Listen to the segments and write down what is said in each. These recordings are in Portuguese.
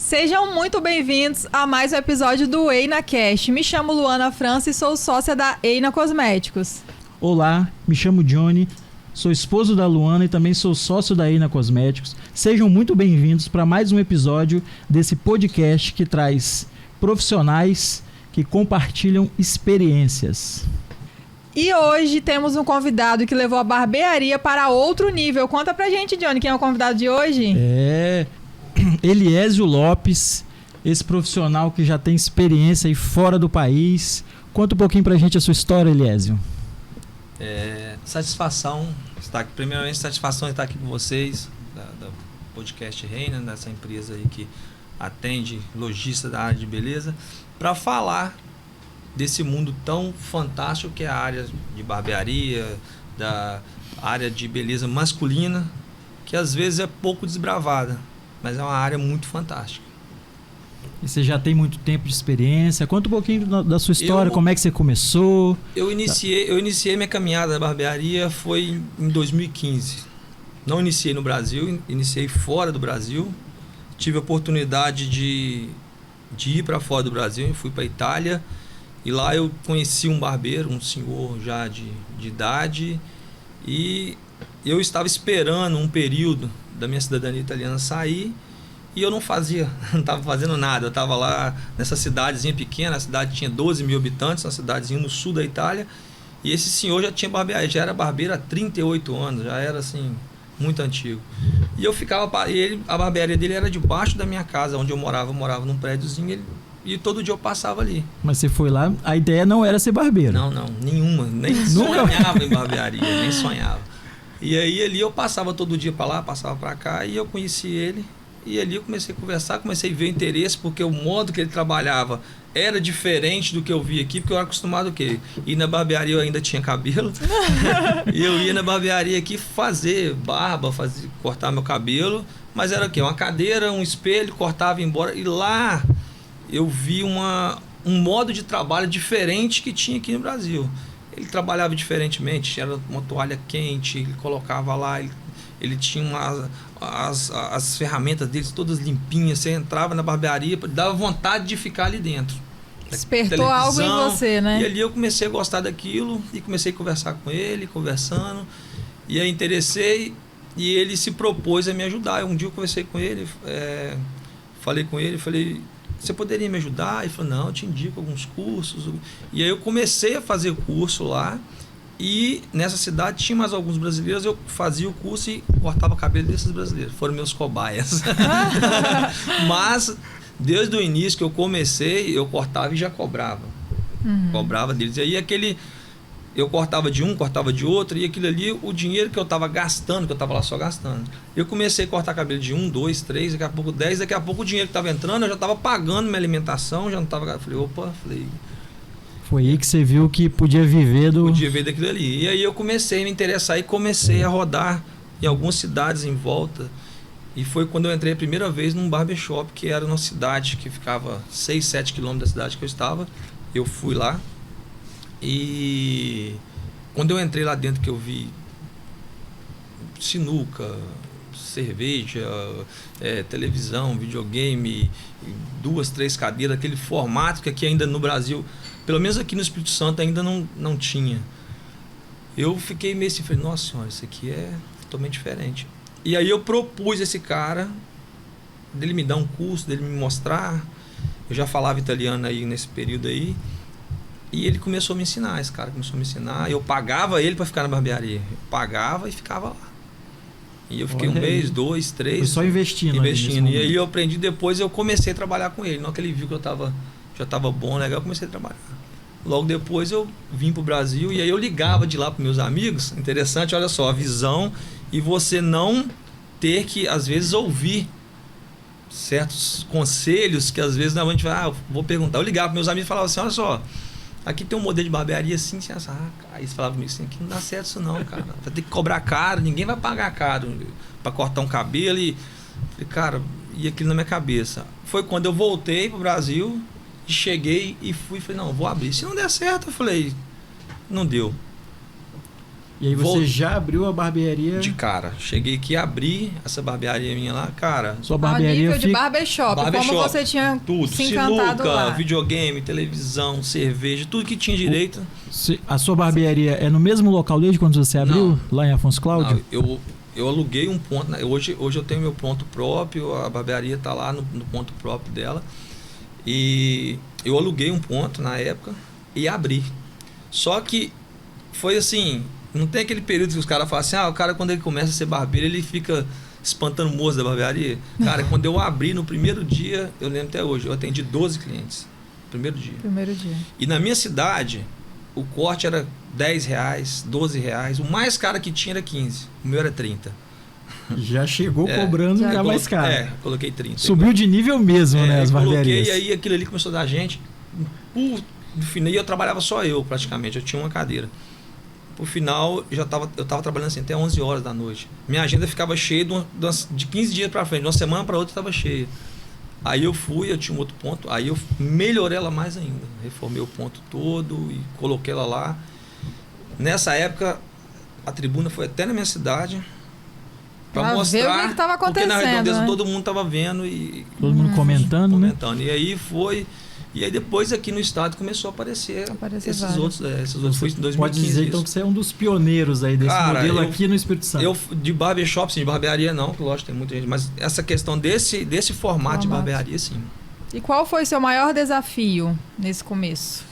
Sejam muito bem-vindos a mais um episódio do EinaCast. Me chamo Luana França e sou sócia da Eina Cosméticos. Olá, me chamo Johnny, sou esposo da Luana e também sou sócio da Eina Cosméticos. Sejam muito bem-vindos para mais um episódio desse podcast que traz profissionais que compartilham experiências. E hoje temos um convidado que levou a barbearia para outro nível. Conta pra gente, Johnny, quem é o convidado de hoje? Eliésio Lopes, esse profissional que já tem experiência aí fora do país. Conta um pouquinho pra gente a sua história, Eliésio. Satisfação estar aqui. Primeiramente, satisfação de estar aqui com vocês, da Podcast Reina, dessa empresa aí que atende lojista da área de beleza, para falar desse mundo tão fantástico que é a área de barbearia, da área de beleza masculina, que às vezes é pouco desbravada, mas é uma área muito fantástica. E você já tem muito tempo de experiência. Conta um pouquinho da sua história, como é que você começou. Eu iniciei minha caminhada na barbearia foi em 2015. Não iniciei no Brasil, iniciei fora do Brasil. Tive a oportunidade de ir para fora do Brasil, fui para a Itália. E lá eu conheci um barbeiro, um senhor já de idade. E eu estava esperando um período da minha cidadania italiana sair. E eu não estava fazendo nada. Eu estava lá nessa cidadezinha pequena, a cidade tinha 12 mil habitantes, uma cidadezinha no sul da Itália. E esse senhor já tinha barbearia, já era barbeiro há 38 anos, já era assim, muito antigo. E eu ficava, a barbearia dele era debaixo da minha casa, onde eu morava num prédiozinho, e todo dia eu passava ali. Mas você foi lá, a ideia não era ser barbeiro? Não, nenhuma, nem sonhava em barbearia, nem sonhava. E aí ali eu passava todo dia para lá, passava para cá, e eu conheci ele. E ali eu comecei a conversar, comecei a ver o interesse, porque o modo que ele trabalhava era diferente do que eu vi aqui, porque eu era acostumado o quê? Ir na barbearia, eu ainda tinha cabelo, e eu ia na barbearia aqui fazer barba, cortar meu cabelo, mas era o quê? Uma cadeira, um espelho, cortava e ia embora. E lá eu vi um modo de trabalho diferente que tinha aqui no Brasil. Ele trabalhava diferentemente, era uma toalha quente, ele colocava lá, ele tinha as ferramentas deles todas limpinhas. Você entrava na barbearia, dava vontade de ficar ali dentro. Despertou algo em você, né? E ali eu comecei a gostar daquilo e comecei a conversar com ele, conversando. E aí interessei e ele se propôs a me ajudar. Um dia eu conversei com ele, falei, você poderia me ajudar? Ele falou, não, eu te indico alguns cursos. E aí eu comecei a fazer curso lá. E nessa cidade tinha mais alguns brasileiros, eu fazia o curso e cortava o cabelo desses brasileiros. Foram meus cobaias. Mas, desde o início que eu comecei, eu cortava e já cobrava. Cobrava deles. E aí eu cortava de um, cortava de outro, e aquilo ali, o dinheiro que eu estava gastando, que eu estava lá só gastando. Eu comecei a cortar cabelo de 1, 2, 3, daqui a pouco 10, daqui a pouco o dinheiro que estava entrando, eu já estava pagando minha alimentação, já não estava... Falei... Foi aí que você viu que podia viver daquilo ali. E aí eu comecei a me interessar e comecei a rodar em algumas cidades em volta. E foi quando eu entrei a primeira vez num barbershop, que era numa cidade que ficava 6, 7 quilômetros da cidade que eu estava. Eu fui lá. E quando eu entrei lá dentro, que eu vi sinuca, cerveja, televisão, videogame, 2, 3 cadeiras, aquele formato que aqui ainda no Brasil... Pelo menos aqui no Espírito Santo ainda não tinha. Eu fiquei meio assim, falei, nossa senhora, isso aqui é totalmente diferente. E aí eu propus esse cara, dele me dar um curso, dele me mostrar. Eu já falava italiano aí nesse período aí. E ele começou a me ensinar, esse cara começou a me ensinar. Eu pagava ele para ficar na barbearia. Eu pagava e ficava lá. E eu fiquei um mês, 2, 3. Foi só investindo. E aí eu aprendi, depois eu comecei a trabalhar com ele. Na hora que ele viu que já estava bom, legal, eu comecei a trabalhar. Logo depois eu vim para o Brasil e aí eu ligava de lá para meus amigos. Interessante, olha só, a visão e você não ter que, às vezes, ouvir certos conselhos que às vezes a gente vai, vou perguntar. Eu ligava para meus amigos e falava assim, olha só, aqui tem um modelo de barbearia assim, assim, assim. Aí eles falavam comigo assim, aqui não dá certo isso não, cara. Vai ter que cobrar caro, ninguém vai pagar caro para cortar um cabelo. E falei, cara, e aquilo na minha cabeça. Foi quando eu voltei para o Brasil... Cheguei e falei, não, vou abrir. Se não der certo, eu falei, não deu. E aí você já abriu a barbearia? De cara. Cheguei aqui, abri essa barbearia minha lá, cara. Sua barbearia nível de barbershop, como você tinha tudo, se encantado sinuca, lá. videogame, televisão, cerveja, tudo que tinha direito. A sua barbearia é no mesmo local desde quando você abriu? Não. Lá em Afonso Cláudio? Não, eu aluguei um ponto, né? Hoje eu tenho meu ponto próprio, a barbearia tá lá no ponto próprio dela. E eu aluguei um ponto na época e abri. Só que foi assim, não tem aquele período que os caras falam assim, o cara quando ele começa a ser barbeiro, ele fica espantando moço da barbearia. Cara, quando eu abri no primeiro dia, eu lembro até hoje, eu atendi 12 clientes. Primeiro dia. E na minha cidade, o corte era R$10, R$12. O mais caro que tinha era 15. O meu era 30. Já chegou cobrando já mais caro. Coloquei 30. Subiu de nível mesmo, né, as barbearias. Coloquei, aí aquilo ali começou a dar gente. No final, eu trabalhava só eu, praticamente. Eu tinha uma cadeira. Por final, eu tava trabalhando assim até 11 horas da noite. Minha agenda ficava cheia de 15 dias pra frente. De uma semana pra outra estava cheia. Aí eu tinha um outro ponto. Aí eu melhorei ela mais ainda. Reformei o ponto todo e coloquei ela lá. Nessa época, a tribuna foi até na minha cidade para mostrar o que estava acontecendo, porque na redondeza, né? todo mundo estava vendo e todo mundo comentando, né? E aí foi. E aí depois aqui no estado começou a aparecer esses outros. Foi em 2015. Pode dizer então que você é um dos pioneiros aí desse modelo aqui no Espírito Santo. Eu de barbershop, sim, de barbearia não, que lógico tem muita gente, mas essa questão desse formato de barbearia, sim. E qual foi o seu maior desafio nesse começo?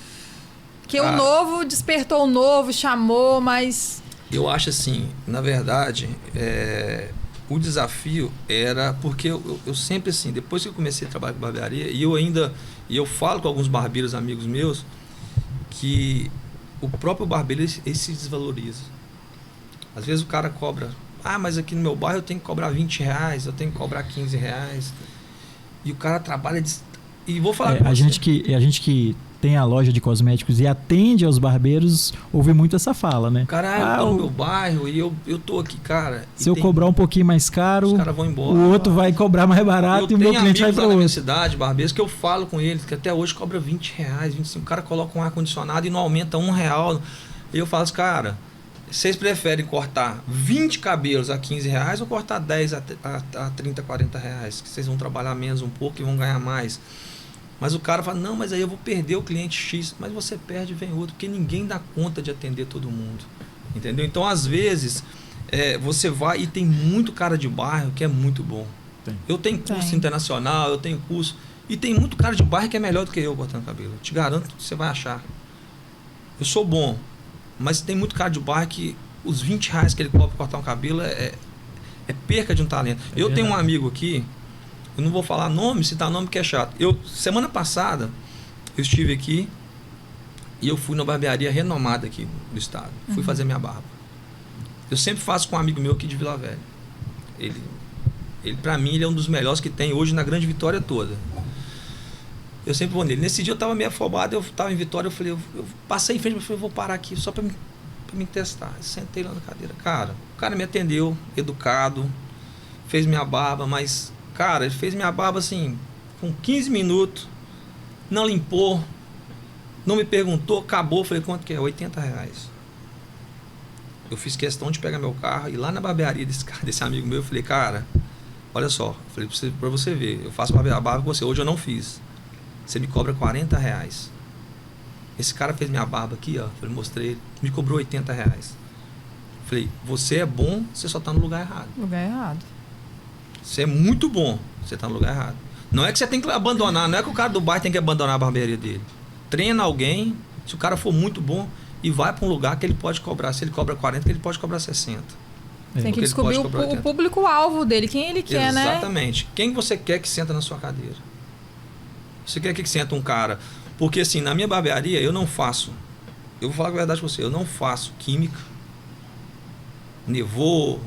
Que o novo despertou o novo, chamou, mas... Eu acho assim, na verdade, o desafio era porque eu sempre assim, depois que eu comecei a trabalhar com barbearia, e eu falo com alguns barbeiros amigos meus que o próprio barbeiro ele se desvaloriza. Às vezes o cara cobra, mas aqui no meu bairro eu tenho que cobrar R$20, eu tenho que cobrar R$15. E o cara trabalha e vou falar a gente que tem a loja de cosméticos e atende aos barbeiros, ouve muito essa fala, né? Cara, eu tô no meu bairro e eu tô aqui, cara. Se eu cobrar um pouquinho mais caro, os caras vão embora. O outro vai cobrar mais barato e o meu cliente vai para outro. Na minha cidade, barbeiros, que eu falo com eles, que até hoje cobra R$20, R$25. O cara coloca um ar-condicionado e não aumenta R$1. E eu falo assim, cara, vocês preferem cortar 20 cabelos a R$15 ou cortar 10 a R$30, R$40? Que vocês vão trabalhar menos um pouco e vão ganhar mais. Mas o cara fala, não, mas aí eu vou perder o cliente X. Mas você perde e vem outro, porque ninguém dá conta de atender todo mundo. Entendeu? Então, às vezes, você vai e tem muito cara de bairro que é muito bom. Eu tenho curso internacional, eu tenho curso... E tem muito cara de bairro que é melhor do que eu cortando cabelo. Eu te garanto que você vai achar. Eu sou bom, mas tem muito cara de bairro que os R$20 que ele cobra para cortar um cabelo é perca de um talento. Eu tenho um amigo aqui... Eu não vou falar nome, citar nome porque é chato. Semana passada, eu estive aqui e eu fui na barbearia renomada aqui do estado. Fui fazer minha barba. Eu sempre faço com um amigo meu aqui de Vila Velha. Ele para mim, ele é um dos melhores que tem hoje na Grande Vitória toda. Eu sempre vou nele. Nesse dia eu estava meio afobado, eu estava em Vitória, eu falei, eu passei em frente, mas falei, vou parar aqui só para me testar. Eu sentei lá na cadeira. Cara, o cara me atendeu, educado, fez minha barba, mas... Cara, ele fez minha barba assim, com 15 minutos, não limpou, não me perguntou, acabou. Falei, quanto que é? R$80. Eu fiz questão de pegar meu carro e ir lá na barbearia desse amigo meu, eu falei, cara, olha só, eu falei pra você ver, eu faço barba com você, hoje eu não fiz. Você me cobra R$40. Esse cara fez minha barba aqui, ó, eu mostrei, me cobrou R$80. Falei, você é bom, você só tá no lugar errado. Lugar errado. Você é muito bom, você está no lugar errado. Não é que você tem que abandonar, não é que o cara do bairro tem que abandonar a barbearia dele. Treina alguém, se o cara for muito bom, e vai para um lugar que ele pode cobrar. Se ele cobra 40, ele pode cobrar 60. Tem que descobrir o público-alvo dele, quem ele quer, né? Exatamente. Quem você quer que senta na sua cadeira? Você quer que senta um cara... Porque assim, na minha barbearia, eu não faço... Eu vou falar a verdade com você, eu não faço química, nevô...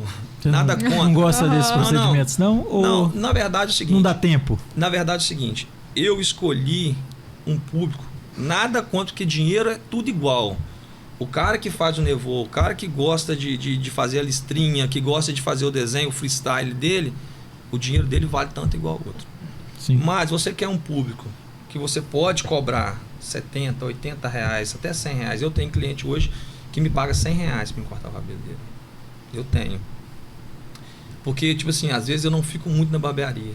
Nada contra. Não gosta desses procedimentos, não? Ou não, na verdade é o seguinte... Não dá tempo? Na verdade é o seguinte, eu escolhi um público, nada contra, que dinheiro é tudo igual. O cara que faz o nevô, o cara que gosta de fazer a listrinha, que gosta de fazer o desenho, o freestyle dele, o dinheiro dele vale tanto igual ao outro. Sim. Mas você quer um público que você pode cobrar R$70, R$80, até R$100. Eu tenho cliente hoje que me paga R$100 pra me cortar o cabelo dele. Eu tenho. Porque, tipo assim, às vezes eu não fico muito na barbearia.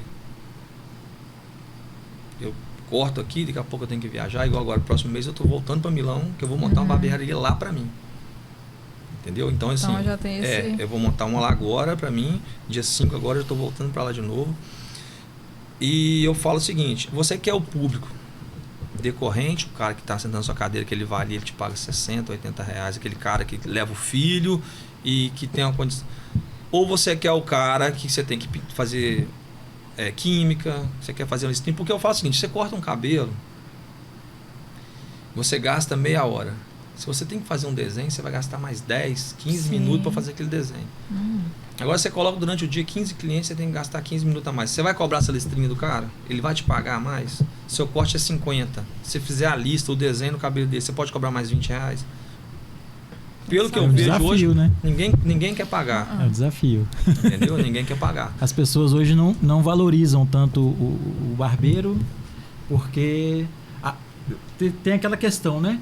Eu corto aqui, daqui a pouco eu tenho que viajar, igual agora, próximo mês eu tô voltando para Milão, que eu vou montar uma barbearia lá para mim. Entendeu? Então, assim, então, já tem eu vou montar uma lá agora para mim, dia 5 agora eu tô voltando para lá de novo. E eu falo o seguinte, você quer o público decorrente, o cara que tá sentando na sua cadeira, que ele vai ali, ele te paga R$60, R$80, aquele cara que leva o filho e que tem uma condição. Ou você quer o cara que você tem que fazer química, você quer fazer um stream, porque eu falo o seguinte, você corta um cabelo, você gasta meia hora. Se você tem que fazer um desenho, você vai gastar mais 10, 15 minutos para fazer aquele desenho. Agora você coloca durante o dia 15 clientes, você tem que gastar 15 minutos a mais. Você vai cobrar essa listrinha do cara? Ele vai te pagar mais? Seu corte é 50. Se você fizer a lista, o desenho no cabelo dele, você pode cobrar mais R$20? Pelo que eu vejo desafio, hoje, né? ninguém quer pagar. É um desafio. Entendeu? Ninguém quer pagar. As pessoas hoje não valorizam tanto o barbeiro, porque tem aquela questão, né?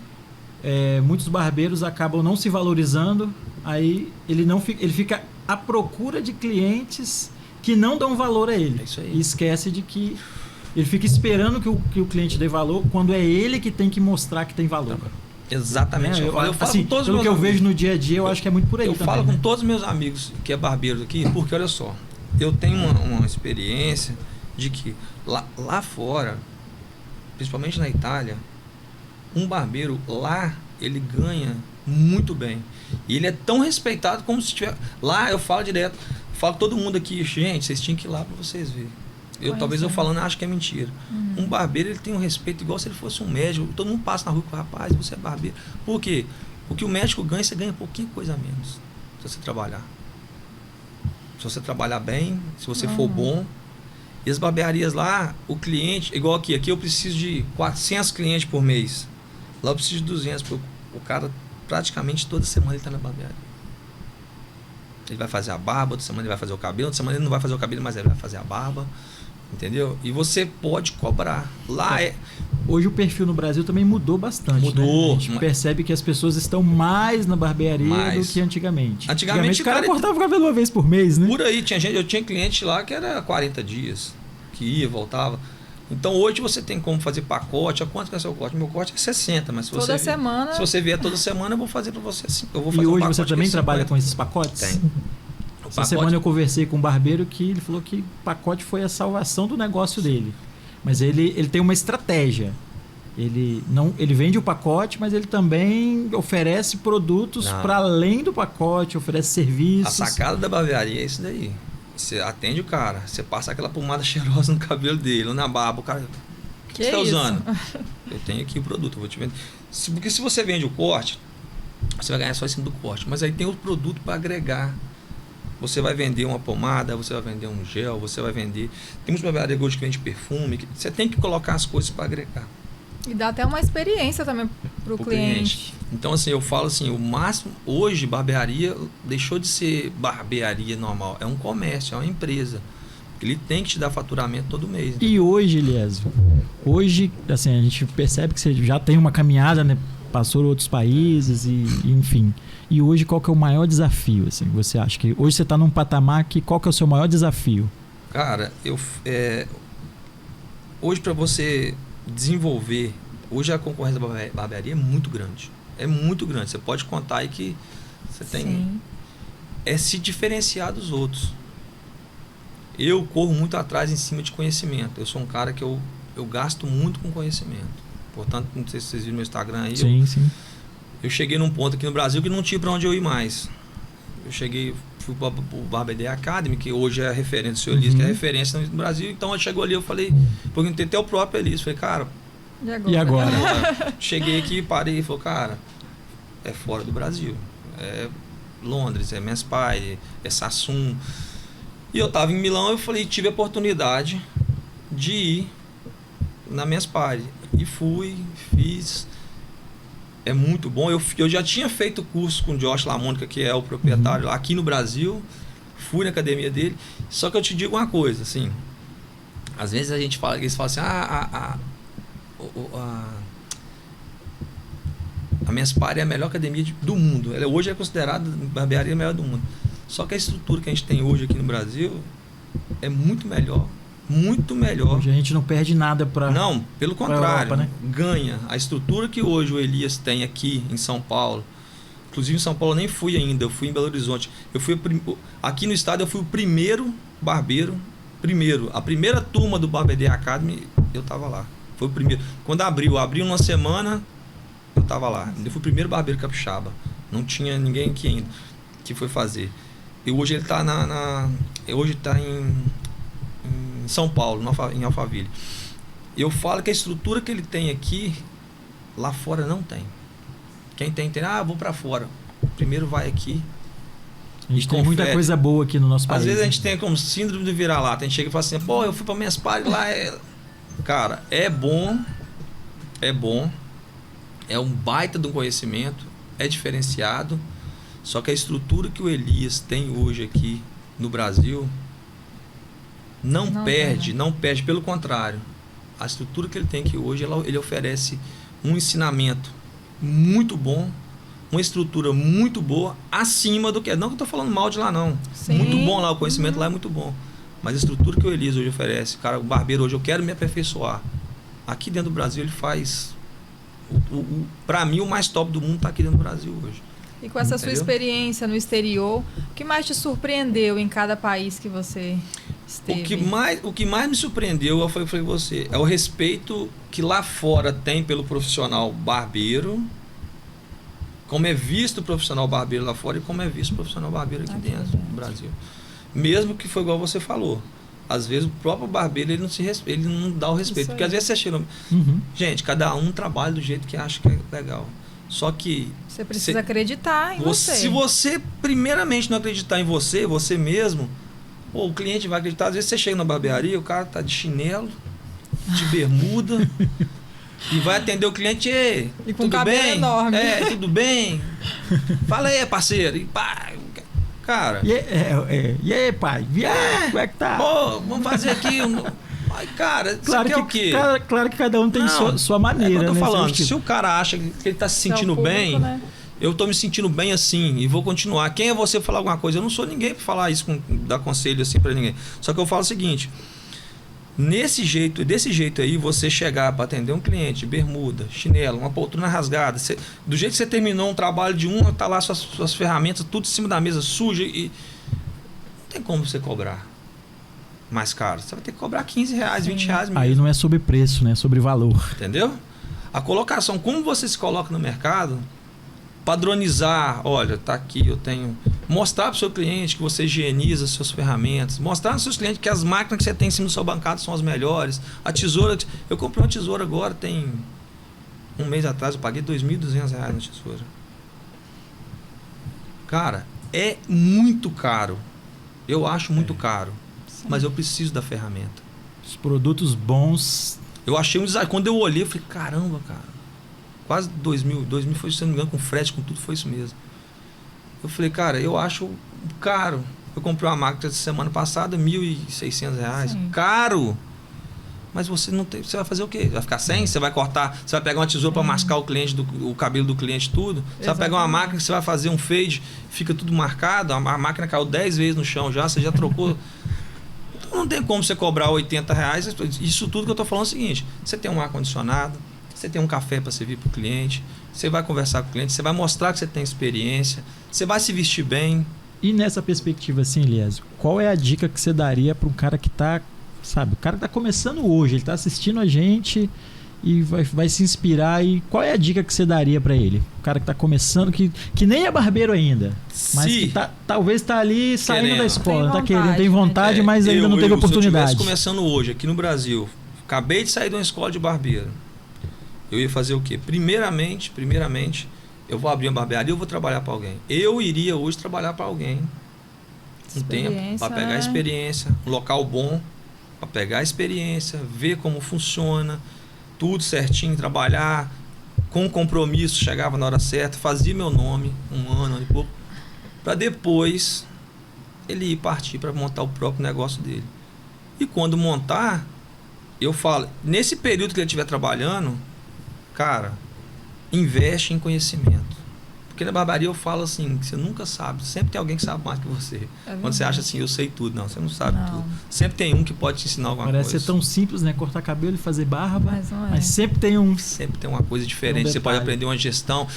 Muitos barbeiros acabam não se valorizando, aí ele fica à procura de clientes que não dão valor a ele. É isso aí. E esquece de que ele fica esperando que o cliente dê valor, quando é ele que tem que mostrar que tem valor. Exatamente. Eu falo assim, com todos pelo que eu vejo no dia a dia, eu acho que é muito por aí. Eu também, falo né? com todos os meus amigos que é barbeiro aqui, porque olha só, eu tenho uma experiência de que lá fora, principalmente na Itália, um barbeiro lá, ele ganha muito bem. E ele é tão respeitado como se tiver... Lá eu falo direto, falo todo mundo aqui, gente, vocês tinham que ir lá para vocês verem. Talvez eu falando, acho que é mentira. Um barbeiro, ele tem um respeito igual se ele fosse um médico. Todo mundo passa na rua e fala, rapaz, você é barbeiro. Por quê? Porque o médico ganha, você ganha pouquinha coisa a menos. Se você trabalhar. Se você trabalhar bem, se você for bom. E as barbearias lá, o cliente, igual aqui eu preciso de 400 clientes por mês. Lá eu preciso de 200, porque o cara praticamente toda semana ele está na barbearia. Ele vai fazer a barba, outra semana ele vai fazer o cabelo, outra semana ele não vai fazer o cabelo, mas ele vai fazer a barba. Entendeu? E você pode cobrar. Lá Hoje o perfil no Brasil também mudou bastante. Mudou. Né? A gente percebe que as pessoas estão mais na barbearia do que antigamente. Antigamente o cara cortava o cabelo uma vez por mês, né? Por aí, eu tinha cliente lá que era 40 dias, que ia, voltava. Então hoje você tem como fazer pacote. A quanto que é seu corte? Meu corte é 60, mas se você vier toda semana, eu vou fazer para você assim. Eu vou fazer e hoje você também trabalha com esses pacotes? Tem. Essa semana eu conversei com um barbeiro que ele falou que o pacote foi a salvação do negócio dele. Mas ele tem uma estratégia. Ele vende o pacote, mas ele também oferece produtos para além do pacote, oferece serviços. A sacada da barbearia é isso daí. Você atende o cara, você passa aquela pomada cheirosa no cabelo dele, ou na barba, o cara... O que você está usando? Eu tenho aqui o produto, eu vou te vender. Porque se você vende o corte, você vai ganhar só em cima do corte. Mas aí tem o produto para agregar. Você vai vender uma pomada, você vai vender um gel, você vai vender... Tem muitos barbearias hoje que vende perfume. Você tem que colocar as coisas para agregar. E dá até uma experiência também para o cliente. Então, assim, eu falo assim, o máximo... Hoje, barbearia deixou de ser barbearia normal. É um comércio, é uma empresa. Ele tem que te dar faturamento todo mês. E hoje, Eliésio, assim, a gente percebe que você já tem uma caminhada, né? Passou em outros países e enfim. E hoje, qual que é o maior desafio? Assim, você acha que hoje você está num patamar que qual que é o seu maior desafio? Cara, hoje para você desenvolver, hoje a concorrência da barbearia é muito grande. É muito grande. Você pode contar aí que você tem... É se diferenciar dos outros. Eu corro muito atrás em cima de conhecimento. Eu sou um cara que eu gasto muito com conhecimento. Portanto, não sei se vocês viram no meu Instagram aí. Sim. Eu cheguei num ponto aqui no Brasil que não tinha para onde eu ir mais. Fui para o Barber Academy, que hoje é a referência, o seu Elias, que é a referência no Brasil. Então, eu chegou ali, eu falei, perguntei até o próprio Elias, falei, cara... E agora? Cheguei aqui, parei e falei, cara, é fora do Brasil. É Londres, é Menspire, é Sassoon. E eu tava em Milão, eu falei, tive a oportunidade de ir na Menspire. E fui, fiz... É muito bom. Eu já tinha feito curso com o Josh Lamônica, que é o proprietário lá aqui no Brasil. Fui na academia dele. Só que eu te digo uma coisa, assim. Às vezes eles falam assim, a minha Spar é a melhor academia do mundo. Ela hoje é considerada a barbearia melhor do mundo. Só que a estrutura que a gente tem hoje aqui no Brasil é muito melhor. Muito melhor. Hoje a gente não perde nada para... Não, pelo contrário. Europa, né? Ganha. A estrutura que hoje o Elias tem aqui em São Paulo. Inclusive em São Paulo eu nem fui ainda. Eu fui em Belo Horizonte. Aqui no estado eu fui o primeiro barbeiro. A primeira turma do Barbeiro Academy, eu tava lá. Foi o primeiro. Quando abriu numa semana, eu tava lá. Eu fui o primeiro barbeiro capixaba. Não tinha ninguém aqui ainda que foi fazer. E hoje ele tá hoje tá em São Paulo, em Alphaville. Eu falo que a estrutura que ele tem aqui, lá fora não tem. Quem tem, vou para fora. Primeiro vai aqui. A gente tem muita coisa boa aqui no nosso país. Às vezes a gente tem como síndrome de vira-lata. A gente chega e fala assim, eu fui para minhas pares lá. Cara, é bom. É um baita de um conhecimento. É diferenciado. Só que a estrutura que o Elias tem hoje aqui no Brasil não perde, pelo contrário. A estrutura que ele tem aqui hoje, ele oferece um ensinamento muito bom, uma estrutura muito boa, acima do que... Não que eu estou falando mal de lá, não. Sim. Muito bom lá, o conhecimento lá é muito bom. Mas a estrutura que o Elias hoje oferece, cara, o barbeiro hoje, eu quero me aperfeiçoar. Aqui dentro do Brasil ele faz... Para mim, o mais top do mundo está aqui dentro do Brasil hoje. E com essa sua experiência no exterior, o que mais te surpreendeu em cada país que você esteve? O que mais me surpreendeu, eu falei você, é o respeito que lá fora tem pelo profissional barbeiro, como é visto o profissional barbeiro lá fora e como é visto o profissional barbeiro aqui dentro do Brasil. Mesmo que foi igual você falou. Às vezes o próprio barbeiro ele não dá o respeito. Porque às vezes você chega... Gente, cada um trabalha do jeito que acha que é legal. Só que... Você precisa acreditar em você. Se você primeiramente não acreditar em você mesmo, o cliente vai acreditar. Às vezes você chega na barbearia, o cara tá de chinelo, de bermuda, e vai atender o cliente, e com tudo bem? Enorme. Tudo bem? Fala aí, parceiro. E pá, cara... E aí, pai? Como é que tá? Pô, vamos fazer aqui... Ai, cara, claro que, o quê? Claro que cada um tem sua maneira. É o que eu tô falando. Tipo. Se o cara acha que ele tá se sentindo bem, né? Eu tô me sentindo bem assim e vou continuar. Quem é você pra falar alguma coisa? Eu não sou ninguém pra falar isso, dar conselho assim pra ninguém. Só que eu falo o seguinte: desse jeito aí, você chegar pra atender um cliente, bermuda, chinelo, uma poltrona rasgada, do jeito que você terminou um trabalho de tá lá suas ferramentas, tudo em cima da mesa, suja e não tem como você cobrar mais caro. Você vai ter que cobrar R$15, R$20 mesmo. Aí não é sobre preço, né? É sobre valor. Entendeu? A colocação, como você se coloca no mercado, padronizar, olha, tá aqui, eu tenho... Mostrar para o seu cliente que você higieniza suas ferramentas. Mostrar para os seus clientes que as máquinas que você tem em cima do seu bancado são as melhores. A tesoura... Eu comprei uma tesoura agora, tem um mês atrás, eu paguei R$2.200 na tesoura. Cara, é muito caro. Eu acho muito caro. Mas eu preciso da ferramenta. Os produtos bons... Eu achei um desafio. Quando eu olhei, eu falei, caramba, cara. Quase 2.000 foi, se não me engano, com frete, com tudo, foi isso mesmo. Eu falei, cara, eu acho caro. Eu comprei uma máquina semana passada, R$1.600. Caro! Mas você não tem... Você vai fazer o quê? Vai ficar sem? Você vai cortar... Você vai pegar uma tesoura para mascar o cabelo do cliente, tudo? Você vai pegar uma máquina que você vai fazer um fade, fica tudo marcado, a máquina caiu 10 vezes no chão já, você já trocou... Não tem como você cobrar R$80. Isso tudo que eu estou falando é o seguinte: você tem um ar-condicionado, você tem um café para servir para o cliente, você vai conversar com o cliente, você vai mostrar que você tem experiência, você vai se vestir bem. E nessa perspectiva, assim, Elias, qual é a dica que você daria para um cara que está, sabe, o cara que está começando hoje, ele está assistindo a gente e vai se inspirar, e qual é a dica que você daria para ele? O cara que está começando, que nem é barbeiro ainda, mas que talvez está ali saindo da escola, está querendo, tem vontade, mas ainda não teve oportunidade. Se eu estivesse começando hoje aqui no Brasil, acabei de sair de uma escola de barbeiro, eu ia fazer o quê? Primeiramente, eu vou abrir uma barbearia, eu vou trabalhar para alguém. Eu iria hoje trabalhar para alguém um tempo, para pegar experiência, um local bom, para pegar experiência, ver como funciona, tudo certinho, trabalhar com compromisso, chegava na hora certa, fazia meu nome, um ano e pouco, para depois ele ir partir para montar o próprio negócio dele. E quando montar, eu falo, nesse período que ele estiver trabalhando, cara, investe em conhecimento. Porque na barbearia eu falo assim, que você nunca sabe, sempre tem alguém que sabe mais que você. Quando você acha assim, eu sei tudo. Não, você não sabe tudo. Sempre tem um que pode te ensinar alguma coisa. Parece ser tão simples, né? Cortar cabelo e fazer barba, mas sempre tem um... Sempre tem uma coisa diferente, você pode aprender uma gestão.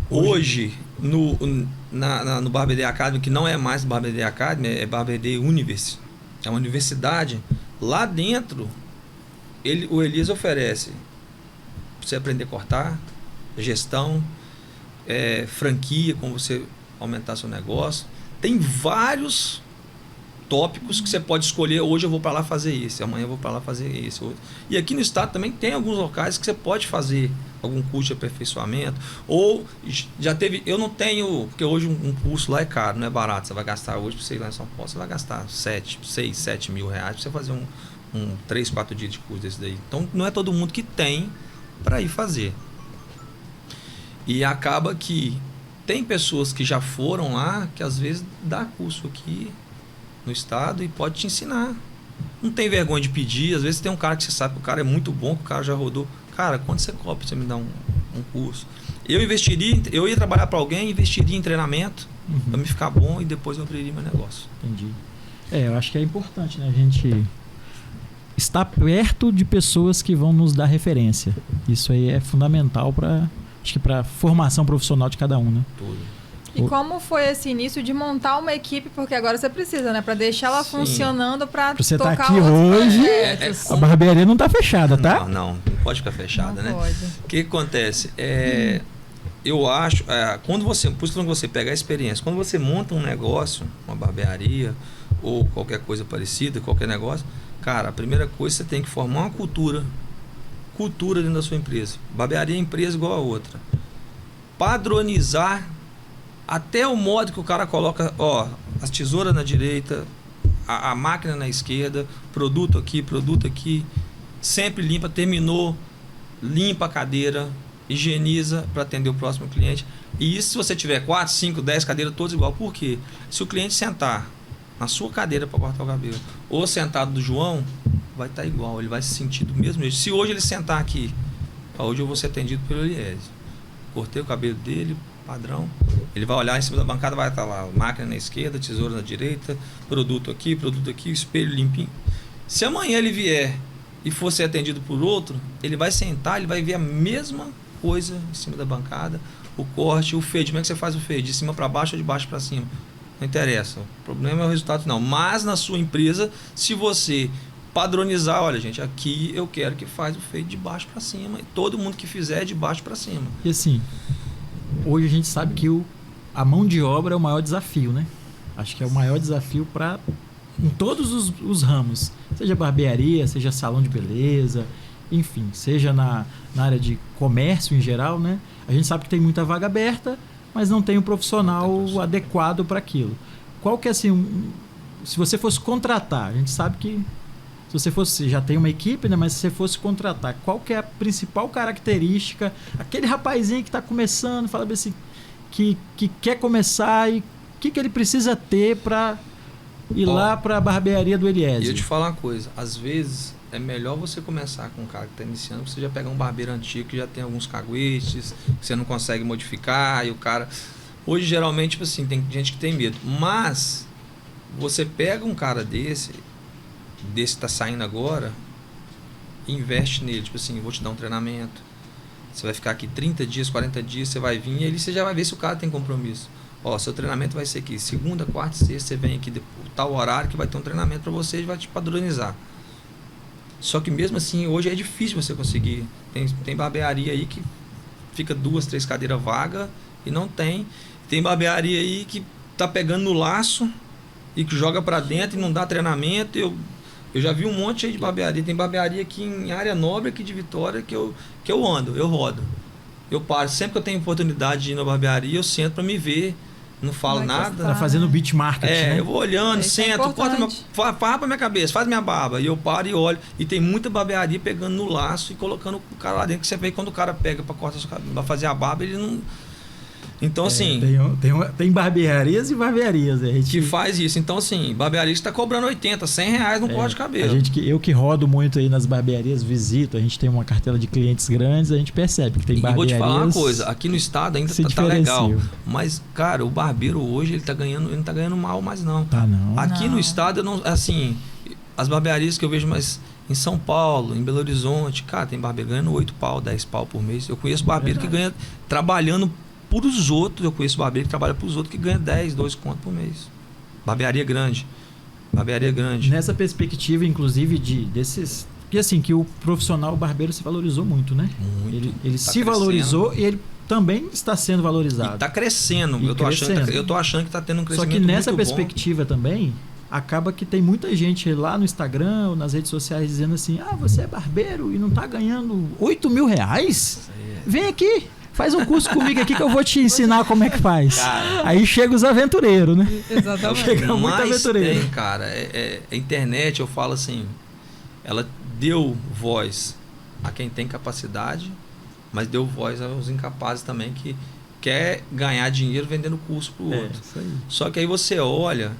Hoje no Barber Day Academy, que não é mais Barber Day Academy, é Barber Day Universe, é uma universidade. Lá dentro, o Elias oferece para você aprender a cortar, gestão, franquia, como você aumentar seu negócio. Tem vários tópicos que você pode escolher. Hoje eu vou para lá fazer esse, amanhã eu vou para lá fazer esse outro. E aqui no estado também tem alguns locais que você pode fazer algum curso de aperfeiçoamento, ou já teve, eu não tenho, porque hoje um curso lá é caro, não é barato, você vai gastar hoje, para você ir lá em São Paulo, você vai gastar 6, 7 mil reais para você fazer um 3, 4 dias de curso desse daí. Então não é todo mundo que tem para ir fazer. E acaba que tem pessoas que já foram lá, que às vezes dá curso aqui no estado e pode te ensinar. Não tem vergonha de pedir, às vezes tem um cara que você sabe que o cara é muito bom, que o cara já rodou. Cara, quanto você cobra pra você me dar um curso? Eu ia trabalhar para alguém, investiria em treinamento para me ficar bom e depois eu abriria meu negócio. Entendi. Eu acho que é importante, né? A gente estar perto de pessoas que vão nos dar referência. Isso aí é fundamental para a formação profissional de cada um, né? Tudo. E como foi esse início de montar uma equipe? Porque agora você precisa, né? Para deixar ela funcionando para você tocar tá aqui hoje, a barbearia não tá fechada, tá? Não pode ficar fechada, não né? Pode. O que acontece? Eu acho, por isso que você pega a experiência, quando você monta um negócio, uma barbearia ou qualquer coisa parecida, qualquer negócio, cara, a primeira coisa você tem que formar uma cultura dentro da sua empresa. Barbearia é empresa igual a outra. Padronizar até o modo que o cara coloca, as tesouras na direita, a máquina na esquerda, produto aqui, sempre limpa, terminou, limpa a cadeira, higieniza para atender o próximo cliente. E isso se você tiver 4, 5, 10 cadeiras todas igual. Por quê? Se o cliente sentar na sua cadeira para cortar o cabelo ou sentado do João, vai estar igual, ele vai se sentir do mesmo jeito. Se hoje ele sentar aqui, hoje eu vou ser atendido pelo Elias. Cortei o cabelo dele, padrão. Ele vai olhar em cima da bancada, vai estar lá, máquina na esquerda, tesoura na direita, produto aqui, espelho limpinho. Se amanhã ele vier e for ser atendido por outro, ele vai sentar, ele vai ver a mesma coisa em cima da bancada, o corte, o fade. Como é que você faz o fade? De cima para baixo ou de baixo para cima? Não interessa. O problema é o resultado final. Mas na sua empresa, se você padronizar, olha gente, aqui eu quero que faz o fade de baixo para cima, e todo mundo que fizer de baixo para cima. E assim, hoje a gente sabe que a mão de obra é o maior desafio, né? Acho que é o maior desafio em todos os ramos. Seja barbearia, seja salão de beleza, enfim, seja na área de comércio em geral, né? A gente sabe que tem muita vaga aberta, mas não tem um profissional adequado para aquilo. Qual que é assim, se você fosse contratar, a gente sabe que se você fosse, já tem uma equipe, né? Mas se você fosse contratar, qual que é a principal característica? Aquele rapazinho que está começando, fala assim, que quer começar e o que ele precisa ter para ir lá para a barbearia do Eliésio? E eu te falar uma coisa, às vezes é melhor você começar com um cara que está iniciando, você já pegar um barbeiro antigo que já tem alguns caguetes, que você não consegue modificar, e o cara... Hoje, geralmente, tipo assim, tem gente que tem medo, mas você pega um cara desse que está saindo agora, e investe nele, tipo assim, vou te dar um treinamento, você vai ficar aqui 30 dias, 40 dias, você vai vir e ali você já vai ver se o cara tem compromisso. Seu treinamento vai ser aqui, segunda, quarta e sexta, você vem aqui tal horário que vai ter um treinamento para você e vai te padronizar. Só que mesmo assim, hoje é difícil você conseguir. Tem barbearia aí que fica 2, 3 cadeiras vagas e não tem. Tem barbearia aí que tá pegando no laço e que joga para dentro e não dá treinamento. Eu já vi um monte aí de barbearia. Tem barbearia aqui em área nobre aqui de Vitória que eu rodo. Eu paro. Sempre que eu tenho oportunidade de ir na barbearia, eu sento para me ver. Não falo nada. Tá fazendo beat market, né? Eu vou olhando, sento, farpa minha cabeça, faz minha barba. E eu paro e olho. E tem muita barbearia pegando no laço e colocando o cara lá dentro. Que você vê quando o cara pega para cortar sua cabeça, pra fazer a barba, ele não... Então, assim... Tem barbearias e barbearias. A gente que faz isso. Então, assim, barbearia está cobrando 80, 100 reais no corte de cabelo. Eu que rodo muito aí nas barbearias, visito, a gente tem uma cartela de clientes grandes, a gente percebe que tem barbearias... E vou te falar uma coisa, aqui no estado ainda tá legal. Mas, cara, o barbeiro hoje, ele não tá ganhando mal mais não. Tá não. Aqui no estado, eu não, assim, as barbearias que eu vejo mais... Em São Paulo, em Belo Horizonte, cara, tem barbeiro ganhando 8 pau, 10 pau por mês. Eu conheço barbeiro que ganha trabalhando por os outros. Eu conheço barbeiro que trabalha para os outros que ganha 10, 12 conto por mês. Barbearia grande. Barbearia grande. Nessa perspectiva, inclusive, desses... Porque assim, que o profissional barbeiro se valorizou muito, né? Muito. Ele tá se valorizou e ele também está sendo valorizado. E tá crescendo. Eu tô achando que tá tendo um crescimento. Só que nessa muito perspectiva bom. Também... acaba que tem muita gente lá no Instagram ou nas redes sociais dizendo assim, você é barbeiro e não tá ganhando 8 mil reais? Vem aqui, faz um curso comigo aqui que eu vou te ensinar como é que faz. Cara, aí chega os aventureiros, né? Exatamente. Chega muito aventureiro. Tem, cara, a internet, eu falo assim, ela deu voz a quem tem capacidade, mas deu voz aos incapazes também que quer ganhar dinheiro vendendo curso pro outro. Isso aí. Só que aí você olha...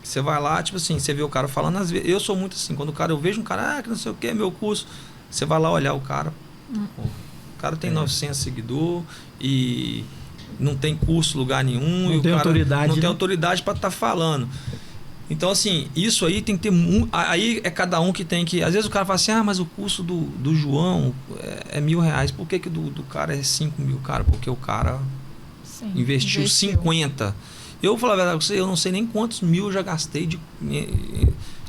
Você vai lá, tipo assim, você vê o cara falando, às vezes, eu sou muito assim, quando eu vejo um cara, que não sei o que, meu curso, você vai lá olhar o cara, o cara tem 900 seguidores e não tem curso lugar nenhum, não tem autoridade, não tem autoridade para estar falando. Então, assim, isso aí tem que ter, aí é cada um que tem que, às vezes o cara fala assim, mas o curso do João é R$1.000, por que do cara é 5 mil, cara? Porque o cara investiu 50. Eu vou falar a verdade com você, eu não sei nem quantos mil eu já gastei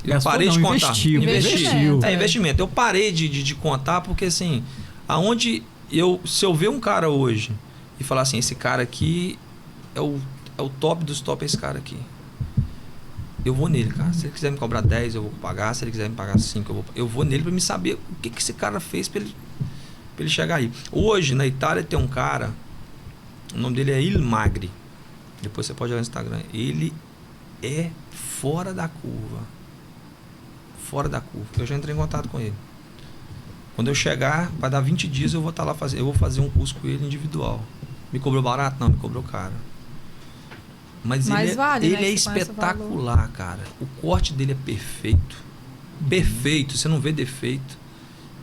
eu parei de contar. Investiu. Investimento. Eu parei de contar porque, assim, se eu ver um cara hoje e falar assim, esse cara aqui é o top dos top, esse cara aqui. Eu vou nele, cara. Se ele quiser me cobrar 10, eu vou pagar. Se ele quiser me pagar 5, eu vou nele para me saber o que esse cara fez para ele chegar aí. Hoje, na Itália, tem um cara, o nome dele é Il Magri. Depois você pode olhar no Instagram. Ele é fora da curva. Fora da curva. Eu já entrei em contato com ele. Quando eu chegar, vai dar 20 dias, eu vou estar lá eu vou fazer um curso com ele individual. Me cobrou barato? Não, me cobrou caro. Mas ele é espetacular, cara. O corte dele é perfeito. Perfeito. Você não vê defeito.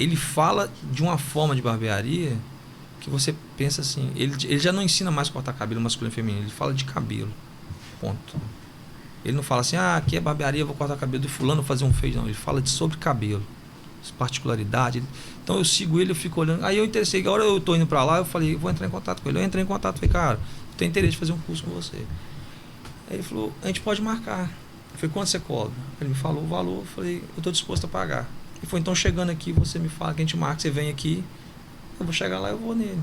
Ele fala de uma forma de barbearia que você pensa assim, ele já não ensina mais a cortar cabelo masculino e feminino, ele fala de cabelo, ponto. Ele não fala assim, aqui é barbearia, vou cortar cabelo do fulano, fazer um fade, não, ele fala sobre cabelo, particularidade. Então eu sigo ele, eu fico olhando, aí eu interessei, agora eu tô indo pra lá, eu falei, vou entrar em contato com ele, eu entrei em contato, falei, cara, eu tenho interesse de fazer um curso com você. Aí ele falou, a gente pode marcar. Eu falei, quanto você cobra? Ele me falou o valor, eu falei, eu tô disposto a pagar. Ele falou, então chegando aqui, você me fala que a gente marca, você vem aqui, eu vou chegar lá, eu vou nele.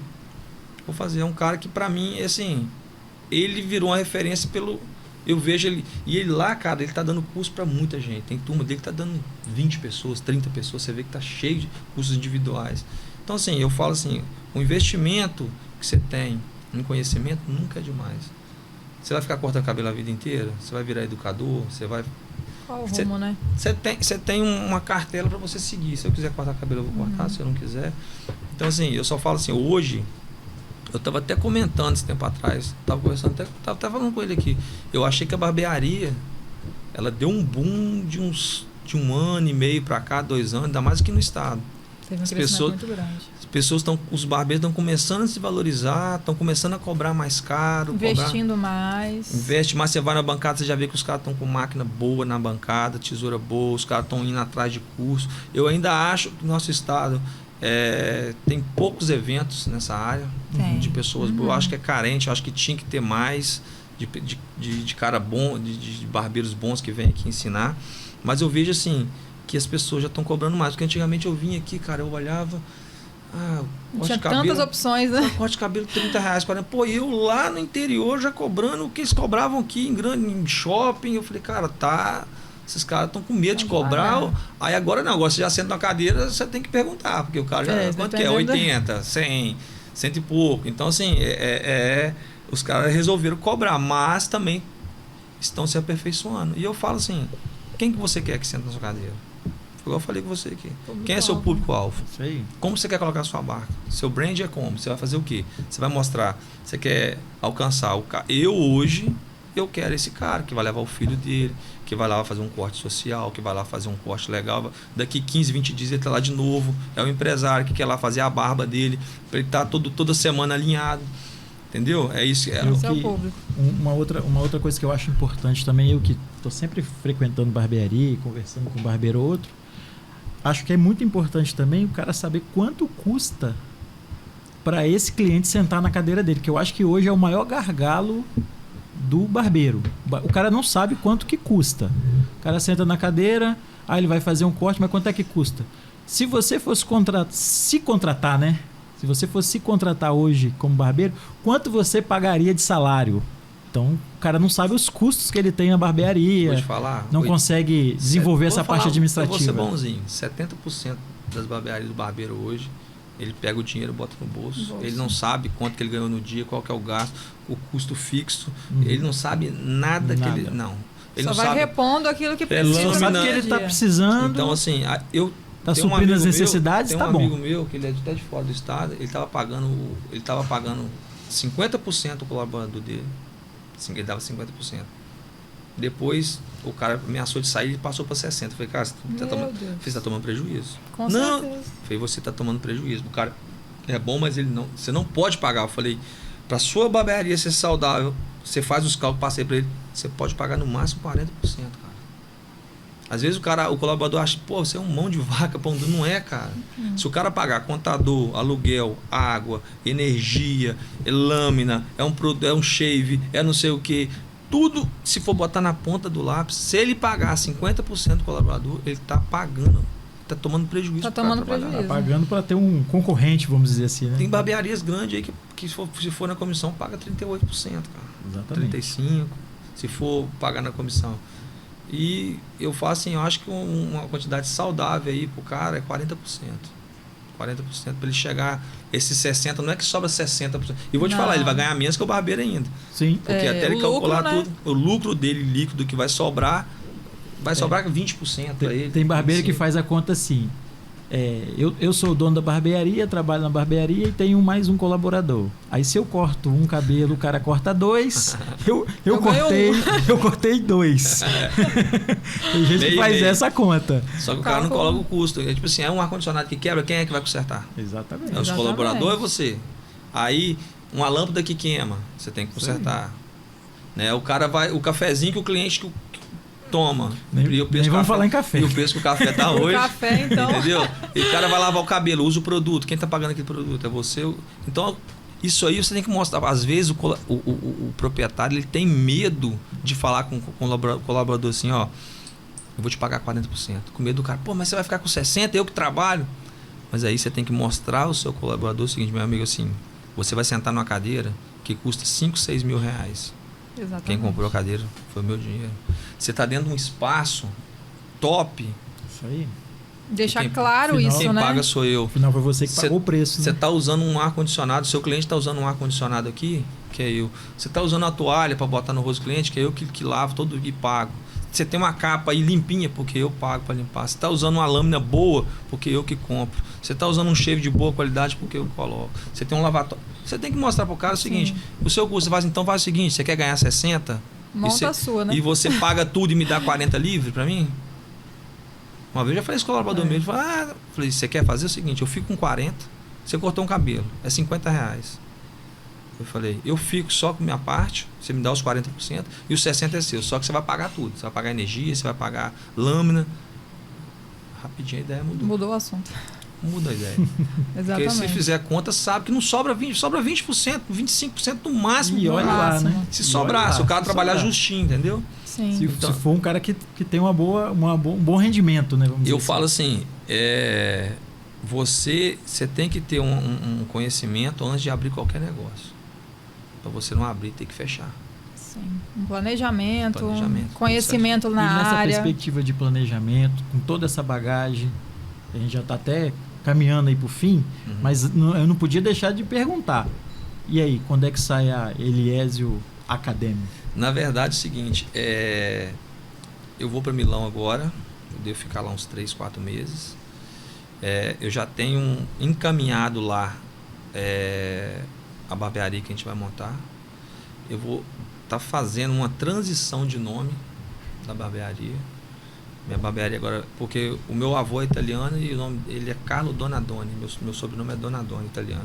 Vou fazer. É um cara que pra mim, assim, ele virou uma referência eu vejo ele, e ele lá, cara, ele tá dando curso pra muita gente. Tem turma dele que tá dando 20 pessoas, 30 pessoas, você vê que tá cheio de cursos individuais. Então, assim, eu falo assim, o investimento que você tem em conhecimento nunca é demais. Você vai ficar cortando cabelo a vida inteira? Você vai virar educador? Você vai... Qual o rumo, né? Você tem uma cartela para você seguir. Se eu quiser cortar cabelo, eu vou cortar. Se eu não quiser... Então, assim, eu só falo assim, hoje... Eu estava até comentando esse tempo atrás. Estava conversando, até falando com ele aqui. Eu achei que a barbearia, ela deu um boom de um ano e meio para cá, 2 anos, ainda mais aqui no estado. Teve um crescimento muito grande. Os barbeiros estão começando a se valorizar, estão começando a cobrar mais caro. Investindo mais. Investe mais, você vai na bancada, você já vê que os caras estão com máquina boa na bancada, tesoura boa, os caras estão indo atrás de curso. Eu ainda acho que o nosso estado tem poucos eventos nessa área de pessoas boas. Eu acho que é carente, eu acho que tinha que ter mais de cara bom, de barbeiros bons que vêm aqui ensinar. Mas eu vejo assim, que as pessoas já estão cobrando mais. Porque antigamente eu vinha aqui, cara, eu olhava... tinha tantas opções, né? Corte de cabelo, 30 reais, 40. Pô, eu lá no interior já cobrando o que eles cobravam aqui em shopping. Eu falei, cara, esses caras estão com medo de cobrar. Aí agora não, você já senta na cadeira, você tem que perguntar, porque o cara já... quanto que é? 80, 100, 100 e pouco. Então, assim, os caras resolveram cobrar, mas também estão se aperfeiçoando. E eu falo assim, quem que você quer que senta na sua cadeira? Igual eu falei com você aqui. Quem é seu público-alvo? Isso aí. Como você quer colocar a sua marca? Seu brand é como? Você vai fazer o quê? Você vai mostrar. Você quer alcançar o cara. Eu quero esse cara que vai levar o filho dele, que vai lá fazer um corte social, que vai lá fazer um corte legal. Daqui 15, 20 dias ele está lá de novo. É o empresário que quer lá fazer a barba dele, para ele estar toda semana alinhado. Entendeu? É isso. Esse é o público. Uma outra coisa que eu acho importante também, eu que estou sempre frequentando barbearia, conversando com um barbeiro ou outro, acho que é muito importante também o cara saber quanto custa para esse cliente sentar na cadeira dele, que eu acho que hoje é o maior gargalo do barbeiro. O cara não sabe quanto que custa. O cara senta na cadeira, aí ele vai fazer um corte, mas quanto é que custa? Se você fosse se contratar, né? Se você fosse se contratar hoje como barbeiro, quanto você pagaria de salário? Então, o cara não sabe os custos que ele tem na barbearia. Vou te falar, não consegue desenvolver essa parte administrativa. Eu vou ser bonzinho. 70% das barbearias do barbeiro hoje, ele pega o dinheiro, bota no bolso. Ele não sabe quanto que ele ganhou no dia, qual que é o gasto, o custo fixo. Ele não sabe nada. Que ele... Não. Ele só não vai sabe, repondo aquilo que precisa. Ele sabe que ele está precisando. Então, assim, eu... Está suprindo as necessidades, tá bom. Tem um amigo meu, que ele é até de fora do estado, ele estava pagando 50% do colaborador dele. Assim, ele dava 50%. Depois, o cara ameaçou de sair e passou para 60%. Eu falei, cara, você está tomando prejuízo. Com certeza. Eu falei, você está tomando prejuízo. O cara é bom, mas você não pode pagar. Eu falei, para sua barbearia ser saudável, você faz os cálculos, passei para ele, você pode pagar no máximo 40%, cara. Às vezes o colaborador acha, pô, você é um mão de vaca, pão duro. Não é, cara. Se o cara pagar contador, aluguel, água, energia, lâmina, é um shave, é não sei o que, tudo, se for botar na ponta do lápis, se ele pagar 50% do colaborador, ele está pagando, está tomando prejuízo. Está tomando prejuízo. Está pagando para ter um concorrente, vamos dizer assim, né? Tem barbearias grandes aí que se for na comissão, paga 38%, cara. Exatamente. 35%, se for pagar na comissão. E eu faço assim, eu acho que uma quantidade saudável aí pro cara é 40%. 40% para ele chegar, esses 60%, não é que sobra 60%. E vou te falar, ele vai ganhar menos que o barbeiro ainda. Sim. Porque até ele calcular lucro, tudo, o lucro dele líquido que vai sobrar 20% para ele. Tem barbeiro que faz a conta assim. Eu sou o dono da barbearia, trabalho na barbearia e tenho mais um colaborador. Aí se eu corto um cabelo, o cara corta 2, eu cortei 2. Tem gente que faz essa conta. Só que o cara não coloca o custo. É tipo assim, é um ar-condicionado que quebra, quem é que vai consertar? Exatamente. É os colaboradores, é você. Aí, uma lâmpada que queima, você tem que consertar. Né? O cafezinho que o cliente toma. Nem vamos falar em café. E o preço que o café tá hoje. O café, então. Entendeu? E o cara vai lavar o cabelo, usa o produto. Quem tá pagando aquele produto? É você. Então, isso aí você tem que mostrar. Às vezes o proprietário ele tem medo de falar com o colaborador assim, ó, eu vou te pagar 40%. Com medo do cara, pô, mas você vai ficar com 60%, eu que trabalho. Mas aí você tem que mostrar ao seu colaborador o seguinte, meu amigo, assim, você vai sentar numa cadeira que custa 5, 6 mil reais. Exatamente. Quem comprou a cadeira foi o meu dinheiro. Você está dentro de um espaço top. Isso aí. Deixar claro final, isso, quem né? Quem paga sou eu. Afinal, foi você que pagou o preço. Você está usando um ar-condicionado, seu cliente está usando um ar-condicionado aqui, que é eu. Você está usando a toalha para botar no rosto do cliente, que é eu que lavo todo e pago. Você tem uma capa aí limpinha, porque eu pago para limpar. Você está usando uma lâmina boa, porque eu que compro. Você está usando um shave de boa qualidade, porque eu coloco. Você tem um lavatório. Você tem que mostrar para o cara o seguinte, o seu custo, então faz o seguinte, você quer ganhar 60? Monta a sua, né? E você paga tudo e me dá 40 livre para mim? Uma vez eu já falei isso com o colaborador meu, ele falou, falei, você quer fazer o seguinte, eu fico com 40, você cortou um cabelo, é 50 reais. Eu falei, eu fico só com minha parte, você me dá os 40% e os 60% é seu, só que você vai pagar tudo. Você vai pagar energia, você vai pagar lâmina. Rapidinho a ideia mudou. Mudou o assunto. Muda a ideia. Exatamente. Porque se fizer conta, sabe que não sobra 20%, sobra 20%, 25% no máximo. E olha lá, né? Se sobrar, se o cara trabalhar justinho, entendeu? Sim. Se for um cara que tem um bom rendimento, né? Vamos dizer eu falo assim, você tem que ter um conhecimento antes de abrir qualquer negócio. Para você não abrir, tem que fechar. Sim. Um planejamento. Conhecimento na área. E nessa área. perspectiva de planejamento, com toda essa bagagem, a gente já está até caminhando aí para o fim, mas eu não podia deixar de perguntar. E aí, quando é que sai a Eliésio Academy? Na verdade é o seguinte, eu vou para Milão agora, Eu devo ficar lá uns 3, 4 meses. Eu já tenho encaminhado lá a barbearia que a gente vai montar. Eu vou estar fazendo uma transição de nome da barbearia. Minha barbearia agora, porque o meu avô é italiano e o nome ele é Carlo Donadoni, meu sobrenome é Donadoni, italiano.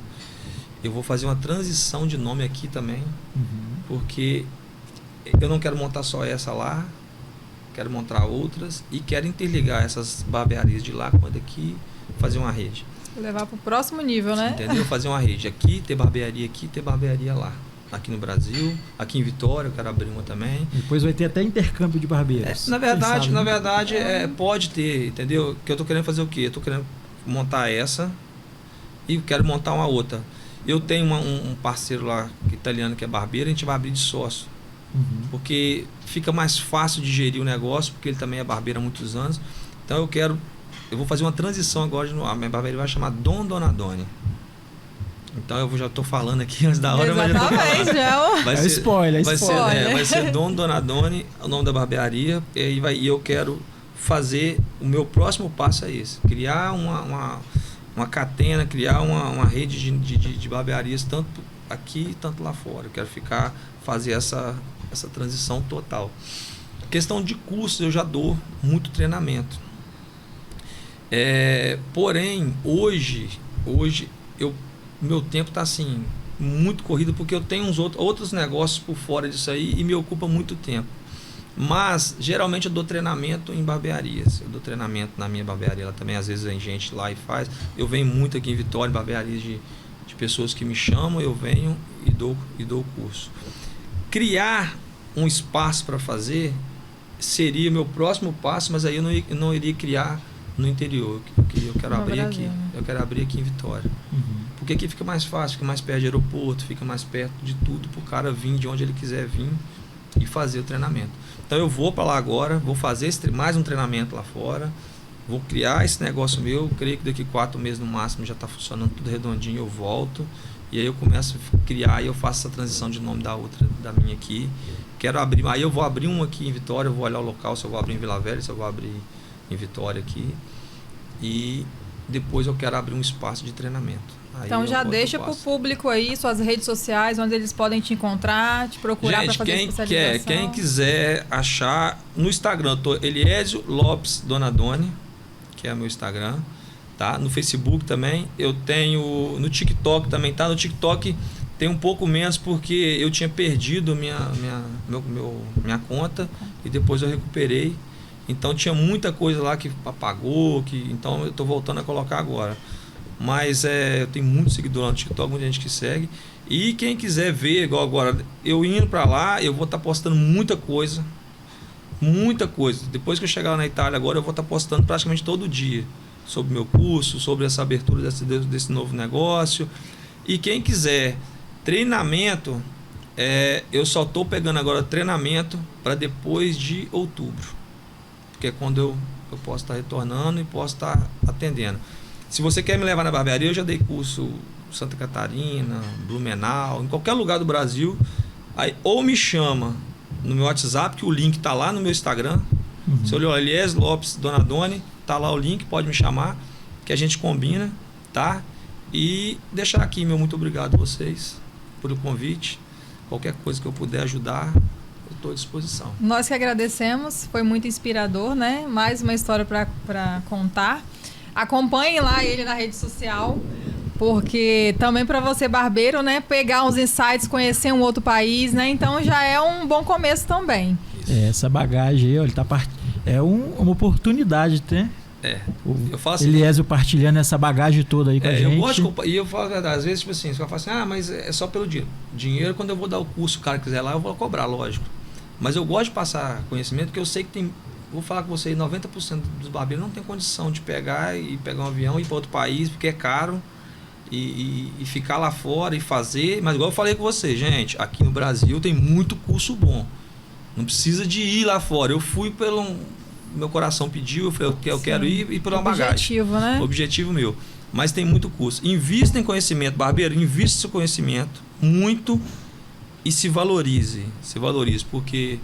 Eu vou fazer uma transição de nome aqui também, porque eu não quero montar só essa lá, quero montar outras e quero interligar essas barbearias de lá com a daqui, fazer uma rede. Levar para o próximo nível, né? Entendeu? Fazer uma rede aqui, ter barbearia aqui, ter barbearia lá. Aqui no Brasil, aqui em Vitória, eu quero abrir uma também. Depois vai ter até intercâmbio de barbeiros. Na verdade, pode ter, entendeu? Que eu tô querendo fazer o quê? Eu tô querendo montar essa e quero montar uma outra. Eu tenho um parceiro lá italiano que é barbeiro, a gente vai abrir de sócio. Porque fica mais fácil de gerir o negócio, porque ele também é barbeiro há muitos anos. Então eu vou fazer uma transição agora, a minha barbearia vai chamar Dom Donadoni. Então eu já estou falando aqui antes da hora, mas já vai ser spoiler. Vai ser Dom Donadoni, o nome da barbearia, e eu quero fazer, o meu próximo passo é esse, criar uma catena, criar uma rede de barbearias, tanto aqui, tanto lá fora. Eu quero fazer essa transição total. Questão de cursos, eu já dou muito treinamento. Porém, hoje meu tempo está assim, muito corrido, porque eu tenho outros negócios por fora disso aí e me ocupa muito tempo. Mas, geralmente, eu dou treinamento em barbearias. Eu dou treinamento na minha barbearia. Ela também, às vezes, tem gente lá e faz. Eu venho muito aqui em Vitória, em barbearias de pessoas que me chamam, eu venho e dou o curso. Criar um espaço para fazer seria o meu próximo passo, mas aí eu não iria criar no interior. Eu quero abrir aqui. Eu quero abrir aqui em Vitória. Porque aqui fica mais fácil, fica mais perto de aeroporto, fica mais perto de tudo para o cara vir de onde ele quiser vir e fazer o treinamento. Então eu vou para lá agora, vou fazer mais um treinamento lá fora, vou criar esse negócio meu, creio que daqui 4 meses no máximo já está funcionando tudo redondinho, eu volto e aí eu começo a criar e eu faço essa transição de nome da minha aqui. Quero abrir, aí eu vou abrir um aqui em Vitória, eu vou olhar o local, se eu vou abrir em Vila Velha, se eu vou abrir em Vitória aqui, e depois eu quero abrir um espaço de treinamento. Aí então já deixa para o público aí suas redes sociais, onde eles podem te encontrar, te procurar para fazer especialização. Quem quiser achar no Instagram, eu tô Eliésio Lopes Donadoni, que é meu Instagram, tá? No Facebook também, eu tenho no TikTok também, tá? No TikTok tem um pouco menos porque eu tinha perdido minha conta e depois eu recuperei. Então tinha muita coisa lá que apagou, então eu tô voltando a colocar agora. Mas eu tenho muito seguidor lá no TikTok, muita gente que segue. E quem quiser ver, igual agora, eu indo para lá, eu vou estar postando muita coisa. Muita coisa. Depois que eu chegar lá na Itália agora, eu vou estar postando praticamente todo dia. Sobre o meu curso, sobre essa abertura desse novo negócio. E quem quiser treinamento, eu só estou pegando agora treinamento para depois de outubro. Porque é quando eu posso estar retornando e posso estar atendendo. Se você quer me levar na barbearia, eu já dei curso em Santa Catarina, Blumenau, em qualquer lugar do Brasil. Aí, ou me chama no meu WhatsApp, que o link está lá no meu Instagram. Você olhou Eliésio Lopes Donadoni, está lá o link, pode me chamar, que a gente combina, tá? E deixar aqui meu muito obrigado a vocês pelo convite. Qualquer coisa que eu puder ajudar, eu estou à disposição. Nós que agradecemos, foi muito inspirador, né? Mais uma história para contar. Acompanhem lá ele na rede social, porque também para você barbeiro, né, pegar uns insights, conhecer um outro país, né, então já é um bom começo também. Essa bagagem aí, ó, ele tá uma oportunidade, né? Eu falo assim, Eliésio partilhando essa bagagem toda aí com a gente. Eu gosto e eu falo a verdade, às vezes tipo assim, você vai falar assim, mas é só pelo dinheiro. Dinheiro, quando eu vou dar o curso, o cara quiser lá, eu vou cobrar, lógico. Mas eu gosto de passar conhecimento, porque eu sei que tem... Vou falar com você, 90% dos barbeiros não tem condição de pegar um avião e ir para outro país, porque é caro, e ficar lá fora e fazer. Mas igual eu falei com você, gente, aqui no Brasil tem muito curso bom. Não precisa de ir lá fora. Eu fui meu coração pediu, eu falei, eu quero ir por uma bagagem. Objetivo, né? Objetivo meu. Mas tem muito curso. Invista em conhecimento, barbeiro, invista seu conhecimento muito e se valorize, porque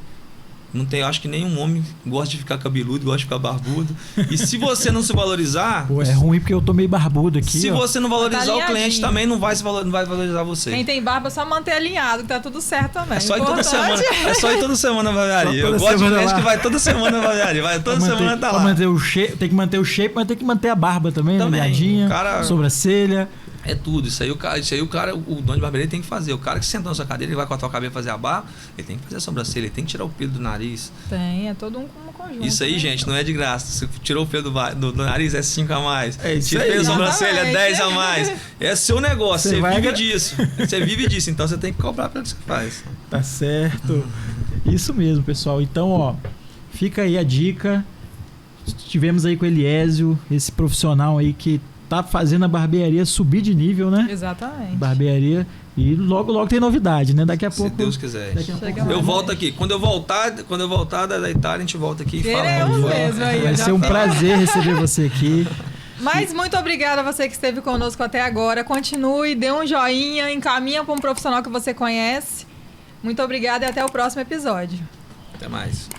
Não tem, eu acho que nenhum homem gosta de ficar cabeludo, gosta de ficar barbudo. E se você não se valorizar... Pô, é ruim porque eu tô meio barbudo aqui, Se você não valorizar, Tá o cliente também não vai valorizar você. Quem tem barba é só manter alinhado, que tá tudo certo também. É só ir toda semana. É só ir toda semana na barbearia. Eu gosto de cliente que vai toda semana na barbearia. Vai toda semana tá lá. Manter o shape, tem que manter o shape, mas tem que manter a barba também, né? Alinhadinha, sobrancelha. É tudo. Isso aí o cara, o dono de barbearia tem que fazer. O cara que senta na sua cadeira, ele vai cortar o cabelo e fazer a barba, ele tem que fazer a sobrancelha, ele tem que tirar o pelo do nariz. Tem, é todo um conjunto. Isso aí, gente, não é de graça. Se tirou o pelo do nariz, é 5 a mais. É isso Se aí. fez a sobrancelha, é 10 a mais. É seu negócio, você vive disso. Você vive disso, então você tem que cobrar pelo que você faz. Tá certo. Isso mesmo, pessoal. Então, ó, fica aí a dica. Estivemos aí com o Eliésio, esse profissional aí que tá fazendo a barbearia subir de nível, né? Exatamente. Barbearia. E logo tem novidade, né? Daqui a pouco. Se Deus quiser. Eu volto aqui. Quando eu voltar da Itália, a gente volta aqui e fala. Vai ser um prazer receber você aqui. Mas muito obrigada a você que esteve conosco até agora. Continue, dê um joinha, encaminha para um profissional que você conhece. Muito obrigada e até o próximo episódio. Até mais.